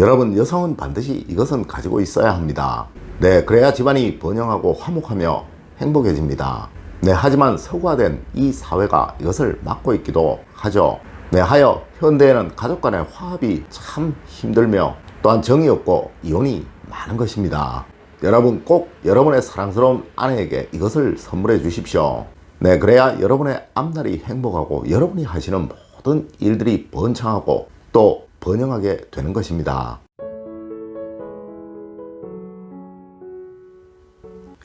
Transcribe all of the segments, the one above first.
여러분, 여성은 반드시 이것은 가지고 있어야 합니다. 네, 그래야 집안이 번영하고 화목하며 행복해집니다. 네, 하지만 서구화된 이 사회가 이것을 막고 있기도 하죠. 네, 하여 현대에는 가족 간의 화합이 참 힘들며 또한 정이 없고 이혼이 많은 것입니다. 여러분, 꼭 여러분의 사랑스러운 아내에게 이것을 선물해 주십시오. 네, 그래야 여러분의 앞날이 행복하고 여러분이 하시는 모든 일들이 번창하고 또 번영하게 되는 것입니다.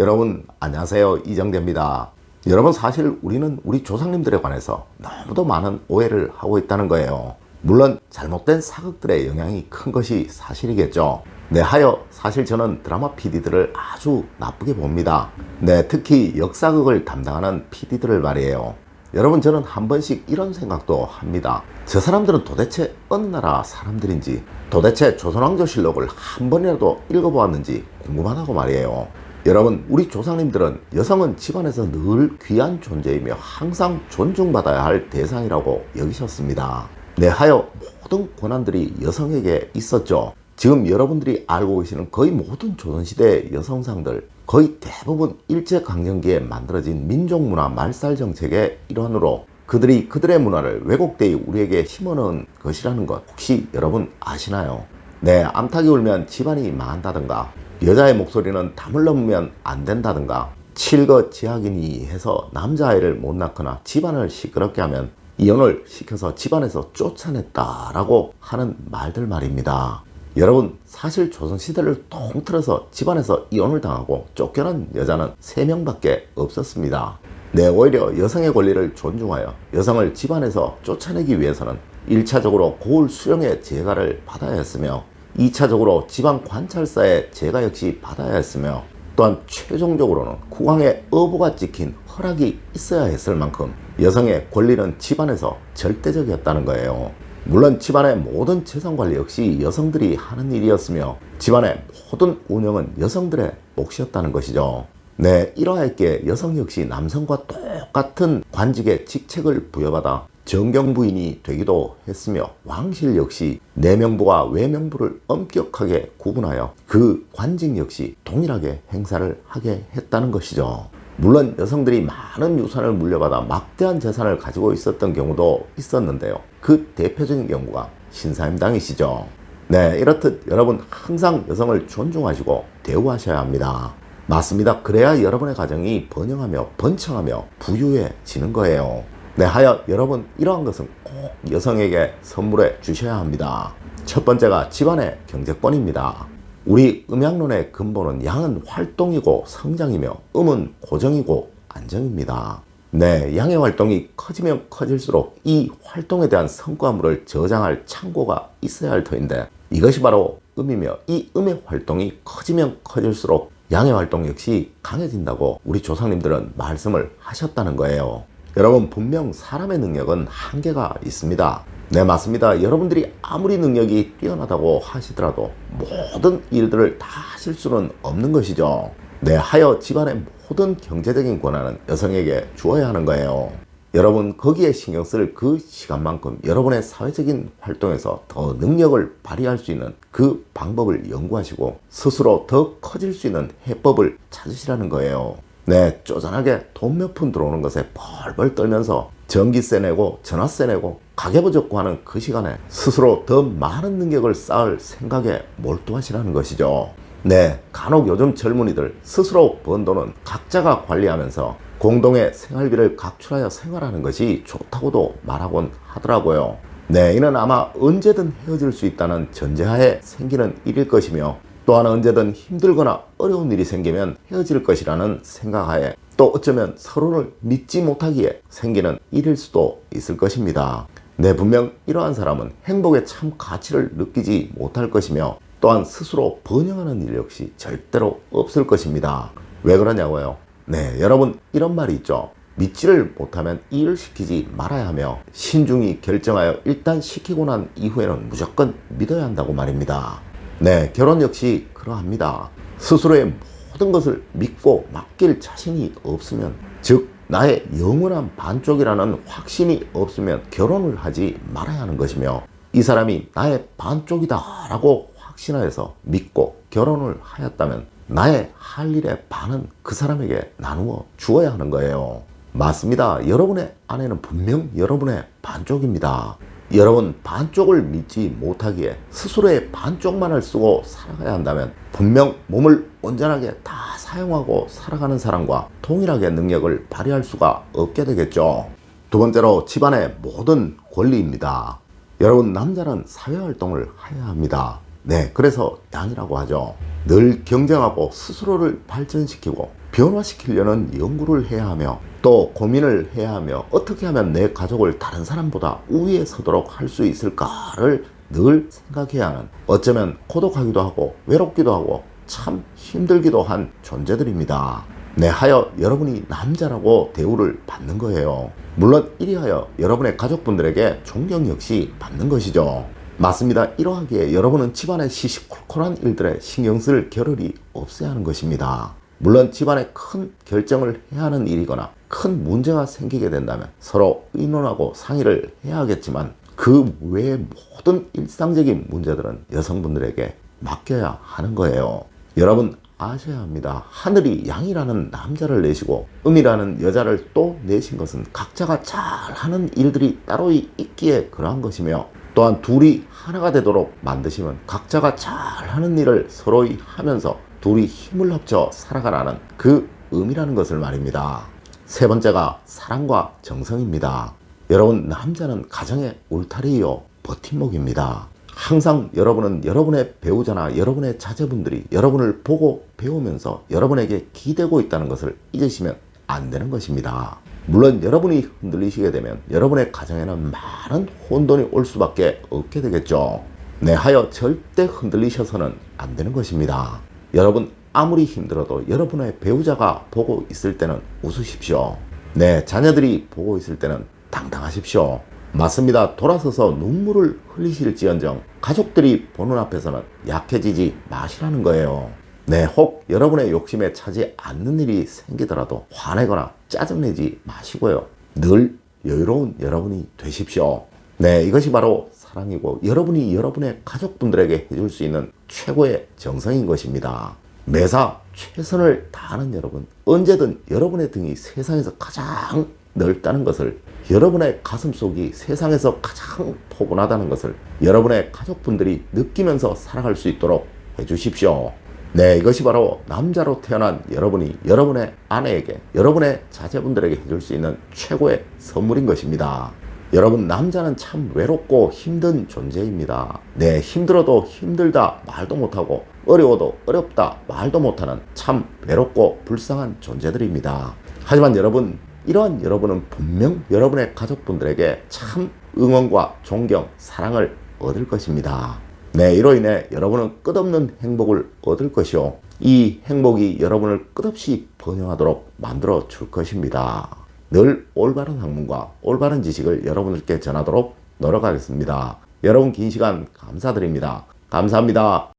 여러분, 안녕하세요. 이정재입니다. 여러분, 사실 우리는 우리 조상님들에 관해서 너무도 많은 오해를 하고 있다는 거예요. 물론 잘못된 사극들의 영향이 큰 것이 사실이겠죠. 네, 하여 사실 저는 드라마 PD들을 아주 나쁘게 봅니다. 네, 특히 역사극을 담당하는 PD들을 말이에요. 여러분, 저는 한 번씩 이런 생각도 합니다. 저 사람들은 도대체 어느 나라 사람들인지, 도대체 조선왕조실록을 한 번이라도 읽어보았는지 궁금하다고 말이에요. 여러분, 우리 조상님들은 여성은 집안에서 늘 귀한 존재이며 항상 존중받아야 할 대상이라고 여기셨습니다. 네, 하여 모든 권한들이 여성에게 있었죠. 지금 여러분들이 알고 계시는 거의 모든 조선시대의 여성상들, 거의 대부분 일제강점기에 만들어진 민족문화 말살정책의 일환으로 그들이 그들의 문화를 왜곡되이 우리에게 심어넣은 것이라는 것 혹시 여러분 아시나요? 네, 암탉이 울면 집안이 망한다든가, 여자의 목소리는 담을 넘으면 안 된다든가, 칠거지학이니 해서 남자아이를 못 낳거나 집안을 시끄럽게 하면 이혼을 시켜서 집안에서 쫓아냈다라고 하는 말들 말입니다. 여러분, 사실 조선시대를 통틀어서 집안에서 이혼을 당하고 쫓겨난 여자는 3명밖에 없었습니다. 네, 오히려 여성의 권리를 존중하여 여성을 집안에서 쫓아내기 위해서는 1차적으로 고을 수령의 제가를 받아야 했으며 2차적으로 지방 관찰사의 제가 역시 받아야 했으며 또한 최종적으로는 국왕의 어부가 찍힌 허락이 있어야 했을 만큼 여성의 권리는 집안에서 절대적이었다는 거예요. 물론 집안의 모든 재산관리 역시 여성들이 하는 일이었으며 집안의 모든 운영은 여성들의 몫이었다는 것이죠. 네, 이러하였기에 여성 역시 남성과 똑같은 관직의 직책을 부여받아 정경부인이 되기도 했으며 왕실 역시 내명부와 외명부를 엄격하게 구분하여 그 관직 역시 동일하게 행사를 하게 했다는 것이죠. 물론 여성들이 많은 유산을 물려받아 막대한 재산을 가지고 있었던 경우도 있었는데요. 그 대표적인 경우가 신사임당이시죠. 네, 이렇듯 여러분 항상 여성을 존중하시고 대우하셔야 합니다. 맞습니다. 그래야 여러분의 가정이 번영하며 번창하며 부유해지는 거예요. 네, 하여 여러분 이러한 것은 꼭 여성에게 선물해 주셔야 합니다. 첫 번째가 집안의 경제권입니다. 우리 음양론의 근본은 양은 활동이고 성장이며 음은 고정이고 안정입니다. 네, 양의 활동이 커지면 커질수록 이 활동에 대한 성과물을 저장할 창고가 있어야 할 터인데 이것이 바로 음이며 이 음의 활동이 커지면 커질수록 양의 활동 역시 강해진다고 우리 조상님들은 말씀을 하셨다는 거예요. 여러분, 분명 사람의 능력은 한계가 있습니다. 네, 맞습니다. 여러분들이 아무리 능력이 뛰어나다고 하시더라도 모든 일들을 다 하실 수는 없는 것이죠. 네, 하여 집안의 모든 경제적인 권한은 여성에게 주어야 하는 거예요. 여러분, 거기에 신경 쓸 그 시간만큼 여러분의 사회적인 활동에서 더 능력을 발휘할 수 있는 그 방법을 연구하시고 스스로 더 커질 수 있는 해법을 찾으시라는 거예요. 네, 쪼잔하게 돈 몇 푼 들어오는 것에 벌벌 떨면서 전기세 내고 전화세 내고 가계부 적고 하는 그 시간에 스스로 더 많은 능력을 쌓을 생각에 몰두하시라는 것이죠. 네, 간혹 요즘 젊은이들 스스로 번 돈은 각자가 관리하면서 공동의 생활비를 각출하여 생활하는 것이 좋다고도 말하곤 하더라고요. 네, 이는 아마 언제든 헤어질 수 있다는 전제하에 생기는 일일 것이며 또한 언제든 힘들거나 어려운 일이 생기면 헤어질 것이라는 생각하에 또 어쩌면 서로를 믿지 못하기에 생기는 일일 수도 있을 것입니다. 네, 분명 이러한 사람은 행복의 참 가치를 느끼지 못할 것이며 또한 스스로 번영하는 일 역시 절대로 없을 것입니다. 왜 그러냐고요? 네, 여러분 이런 말이 있죠. 믿지를 못하면 일을 시키지 말아야 하며 신중히 결정하여 일단 시키고 난 이후에는 무조건 믿어야 한다고 말입니다. 네, 결혼 역시 그러합니다. 스스로의 모든 것을 믿고 맡길 자신이 없으면, 즉 나의 영원한 반쪽이라는 확신이 없으면 결혼을 하지 말아야 하는 것이며 이 사람이 나의 반쪽이다 라고 확신하여서 믿고 결혼을 하였다면 나의 할 일의 반은 그 사람에게 나누어 주어야 하는 거예요. 맞습니다. 여러분의 아내는 분명 여러분의 반쪽입니다. 여러분 반쪽을 믿지 못하기에 스스로의 반쪽만을 쓰고 살아가야 한다면 분명 몸을 온전하게 다 사용하고 살아가는 사람과 동일하게 능력을 발휘할 수가 없게 되겠죠. 두 번째로 집안의 모든 권리입니다. 여러분 남자는 사회활동을 해야 합니다. 네, 그래서 양이라고 하죠. 늘 경쟁하고 스스로를 발전시키고 변화시키려는 연구를 해야 하며 또 고민을 해야 하며 어떻게 하면 내 가족을 다른 사람보다 우위에 서도록 할 수 있을까를 늘 생각해야 하는, 어쩌면 고독하기도 하고 외롭기도 하고 참 힘들기도 한 존재들입니다. 네, 하여 여러분이 남자라고 대우를 받는 거예요. 물론 이리하여 여러분의 가족분들에게 존경 역시 받는 것이죠. 맞습니다. 이러하기에 여러분은 집안의 시시콜콜한 일들에 신경 쓸 겨를이 없어야 하는 것입니다. 물론 집안에 큰 결정을 해야 하는 일이거나 큰 문제가 생기게 된다면 서로 의논하고 상의를 해야 하겠지만 그 외의 모든 일상적인 문제들은 여성분들에게 맡겨야 하는 거예요. 여러분 아셔야 합니다. 하늘이 양이라는 남자를 내시고 음이라는 여자를 또 내신 것은 각자가 잘하는 일들이 따로 있기에 그러한 것이며, 또한 둘이 하나가 되도록 만드시면 각자가 잘하는 일을 서로이 하면서 둘이 힘을 합쳐 살아가라는 그 의미라는 것을 말입니다. 세 번째가 사랑과 정성입니다. 여러분 남자는 가정의 울타리요 버팀목입니다. 항상 여러분은 여러분의 배우자나 여러분의 자제분들이 여러분을 보고 배우면서 여러분에게 기대고 있다는 것을 잊으시면 안 되는 것입니다. 물론 여러분이 흔들리시게 되면 여러분의 가정에는 많은 혼돈이 올 수밖에 없게 되겠죠. 네, 하여 절대 흔들리셔서는 안 되는 것입니다. 여러분 아무리 힘들어도 여러분의 배우자가 보고 있을 때는 웃으십시오. 네, 자녀들이 보고 있을 때는 당당하십시오. 맞습니다. 돌아서서 눈물을 흘리실지언정 가족들이 보는 앞에서는 약해지지 마시라는 거예요. 네, 혹 여러분의 욕심에 차지 않는 일이 생기더라도 화내거나 짜증내지 마시고요. 늘 여유로운 여러분이 되십시오. 네, 이것이 바로 사랑이고 여러분이 여러분의 가족분들에게 해줄 수 있는 최고의 정성인 것입니다. 매사 최선을 다하는 여러분, 언제든 여러분의 등이 세상에서 가장 넓다는 것을, 여러분의 가슴속이 세상에서 가장 포근하다는 것을 여러분의 가족분들이 느끼면서 살아갈 수 있도록 해주십시오. 네, 이것이 바로 남자로 태어난 여러분이 여러분의 아내에게, 여러분의 자제분들에게 해줄 수 있는 최고의 선물인 것입니다. 여러분 남자는 참 외롭고 힘든 존재입니다. 네, 힘들어도 힘들다 말도 못하고 어려워도 어렵다 말도 못하는 참 외롭고 불쌍한 존재들입니다. 하지만 여러분, 이러한 여러분은 분명 여러분의 가족분들에게 참 응원과 존경, 사랑을 얻을 것입니다. 네, 이로 인해 여러분은 끝없는 행복을 얻을 것이요, 이 행복이 여러분을 끝없이 번영하도록 만들어 줄 것입니다. 늘 올바른 학문과 올바른 지식을 여러분들께 전하도록 노력하겠습니다. 여러분 긴 시간 감사드립니다. 감사합니다.